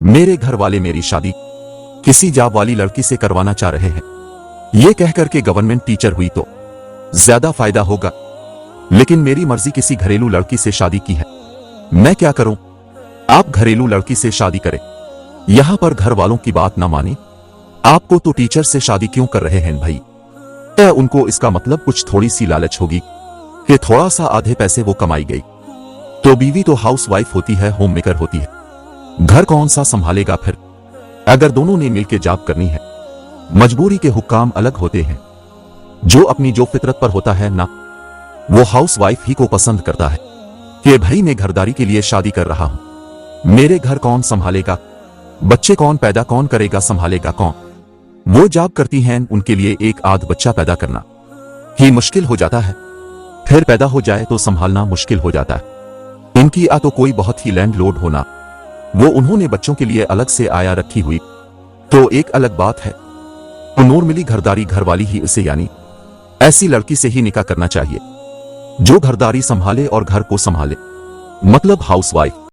मेरे घर वाले मेरी शादी किसी जॉब वाली लड़की से करवाना चाह रहे हैं। ये कहकर के गवर्नमेंट टीचर हुई तो ज्यादा फायदा होगा, लेकिन मेरी मर्जी किसी घरेलू लड़की से शादी की है। मैं क्या करूं? आप घरेलू लड़की से शादी करें, यहां पर घर वालों की बात ना माने। आपको तो टीचर से शादी क्यों कर रहे हैं भाई? क्या उनको इसका मतलब कुछ थोड़ी सी लालच होगी कि थोड़ा सा आधे पैसे वो कमाई गई तो बीवी तो हाउसवाइफ होती है, होम मेकर होती है, घर कौन सा संभालेगा फिर? अगर दोनों ने मिलकर जॉब करनी है, मजबूरी के हुक्काम अलग होते हैं। जो अपनी जो फितरत पर होता है ना, वो हाउसवाइफ ही को पसंद करता है कि भाई मैं घरदारी के लिए शादी कर रहा हूं, मेरे घर कौन संभालेगा, बच्चे कौन पैदा कौन करेगा, संभालेगा कौन? वो जॉब करती हैं, उनके लिए एक आध बच्चा पैदा करना ही मुश्किल हो जाता है, फिर पैदा हो जाए तो संभालना मुश्किल हो जाता है। इनकी या तो कोई बहुत ही लैंडलॉर्ड होना, वो उन्होंने बच्चों के लिए अलग से आया रखी हुई तो एक अलग बात है। तो नूर मिली घरदारी घरवाली ही इसे, यानी ऐसी लड़की से ही निकाह करना चाहिए जो घरदारी संभाले और घर को संभाले, मतलब हाउसवाइफ।